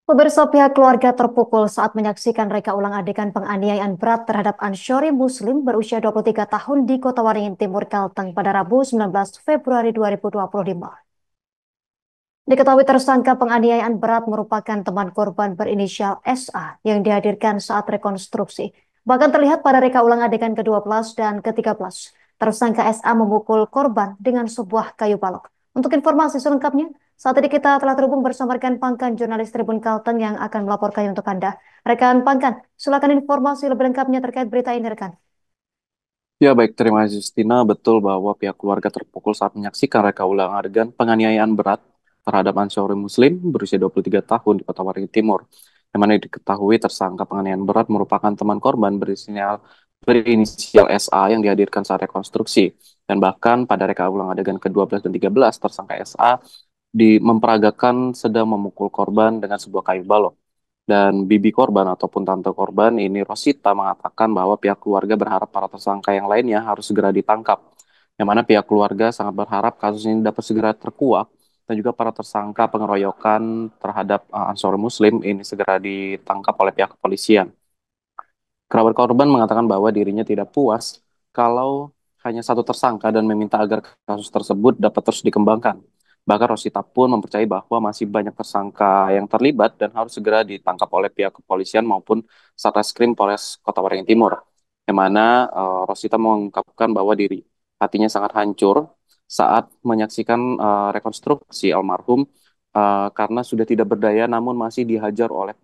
Pemirsa, pihak keluarga terpukul saat menyaksikan reka ulang adegan penganiayaan berat terhadap Ansyori Muslim berusia 23 tahun di Kota Waringin Timur, Kalteng pada Rabu 19 Februari 2025. Diketahui tersangka penganiayaan berat merupakan teman korban berinisial SA yang dihadirkan saat rekonstruksi. Bahkan terlihat pada reka ulang adegan ke-12 dan ke-13, tersangka SA memukul korban dengan sebuah kayu balok. Untuk informasi selengkapnya, saat ini kita telah terhubung bersama rekan Pangkan, jurnalis Tribun Kalteng yang akan melaporkannya untuk Anda. Rekan Pangkan, silakan informasi lebih lengkapnya terkait berita ini, rekan. Ya baik, terima kasih Justina. Betul bahwa pihak keluarga terpukul saat menyaksikan reka ulang adegan penganiayaan berat terhadap Ansyori Muslim berusia 23 tahun di Kota Waringin Timur. Yang mana diketahui tersangka penganiayaan berat merupakan teman korban berinisial SA yang dihadirkan saat rekonstruksi. Dan bahkan pada reka ulang adegan ke-12 dan 13, tersangka SA memperagakan sedang memukul korban dengan sebuah kayu balok. Dan bibi korban ataupun tante korban ini Rosita mengatakan bahwa pihak keluarga berharap para tersangka yang lainnya harus segera ditangkap. Yang mana pihak keluarga sangat berharap kasus ini dapat segera terkuak dan juga para tersangka pengeroyokan terhadap Ansor Muslim ini segera ditangkap oleh pihak kepolisian. Kerabat korban mengatakan bahwa dirinya tidak puas kalau hanya satu tersangka dan meminta agar kasus tersebut dapat terus dikembangkan. Bahkan Rosita pun mempercayai bahwa masih banyak tersangka yang terlibat dan harus segera ditangkap oleh pihak kepolisian maupun Satreskrim Polres Kota Waringin Timur. Yang mana Rosita mengungkapkan bahwa hatinya sangat hancur saat menyaksikan rekonstruksi almarhum karena sudah tidak berdaya namun masih dihajar oleh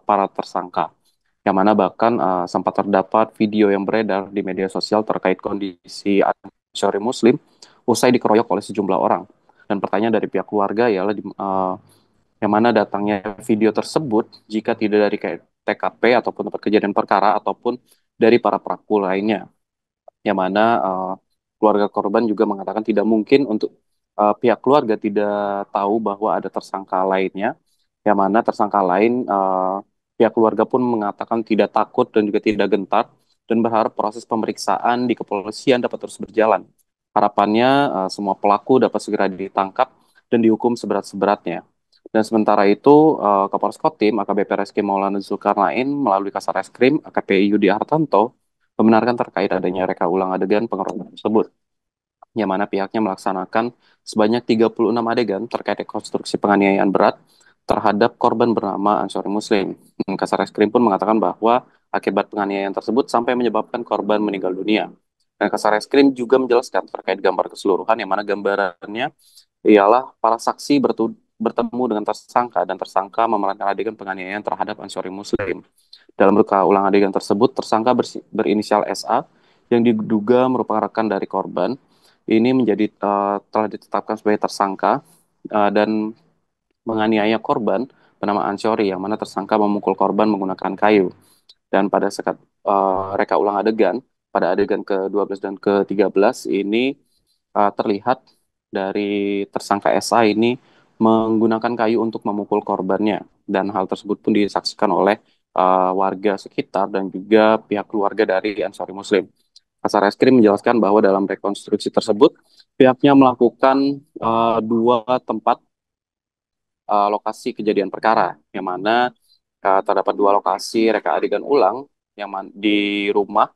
para tersangka. Yang mana bahkan sempat terdapat video yang beredar di media sosial terkait kondisi Ansyori Muslim usai dikeroyok oleh sejumlah orang. Dan pertanyaan dari pihak keluarga ialah yang mana datangnya video tersebut jika tidak dari TKP ataupun tempat kejadian perkara ataupun dari para pelaku lainnya. Yang mana keluarga korban juga mengatakan tidak mungkin untuk pihak keluarga tidak tahu bahwa ada tersangka lainnya, yang mana tersangka lain pihak keluarga pun mengatakan tidak takut dan juga tidak gentar dan berharap proses pemeriksaan di kepolisian dapat terus berjalan. Harapannya semua pelaku dapat segera ditangkap dan dihukum seberat-seberatnya. Dan sementara itu, Kapolres Kotim AKBP Reski Maulana Zulkarnain melalui Kasareskrim AKP Yudi Hartanto membenarkan terkait adanya reka ulang adegan pengeroyokan tersebut, yang mana pihaknya melaksanakan sebanyak 36 adegan terkait rekonstruksi penganiayaan berat terhadap korban bernama Ansyori Muslim. Kasareskrim pun mengatakan bahwa akibat penganiayaan tersebut sampai menyebabkan korban meninggal dunia. Dan Kasareskrim juga menjelaskan terkait gambar keseluruhan, yang mana gambarannya ialah para saksi bertemu dengan tersangka dan tersangka memerankan adegan penganiayaan terhadap Ansyori Muslim. Dalam reka ulang adegan tersebut, tersangka berinisial SA yang diduga merupakan rekan dari korban ini telah ditetapkan sebagai tersangka dan menganiaya korban bernama Ansyori, yang mana tersangka memukul korban menggunakan kayu. Dan pada saat reka ulang adegan, pada adegan ke-12 dan ke-13 ini terlihat dari tersangka SA ini menggunakan kayu untuk memukul korbannya. Dan hal tersebut pun disaksikan oleh warga sekitar dan juga pihak keluarga dari Ansyori Muslim. Kasareskrim menjelaskan bahwa dalam rekonstruksi tersebut pihaknya melakukan dua tempat lokasi kejadian perkara, yang mana terdapat dua lokasi reka adegan ulang di rumah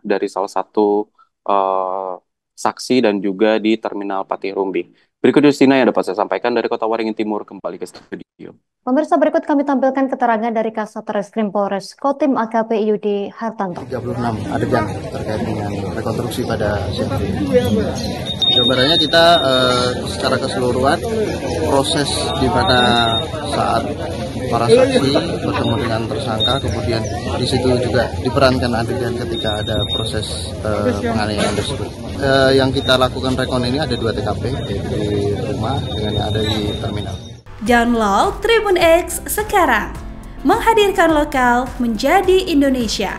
dari salah satu eh, saksi dan juga di Terminal Pati Rumbi. Berikut Justina yang dapat saya sampaikan dari Kota Waringin Timur, kembali ke studio. Pemirsa, berikut kami tampilkan keterangan dari Kasat Reskrim Polres Kotim AKP Yudi Hartanto. 36 adegan terkait dengan rekonstruksi pada siang hari ini. Gambarannya kita secara keseluruhan proses di mana saat para saksi bertemu dengan tersangka, kemudian di situ juga diperankan adegan ketika ada proses penganiayaan tersebut. Yang kita lakukan rekon ini ada 2 TKP, yaitu di rumah dengan yang ada di terminal. Download Tribun X sekarang, menghadirkan lokal menjadi Indonesia.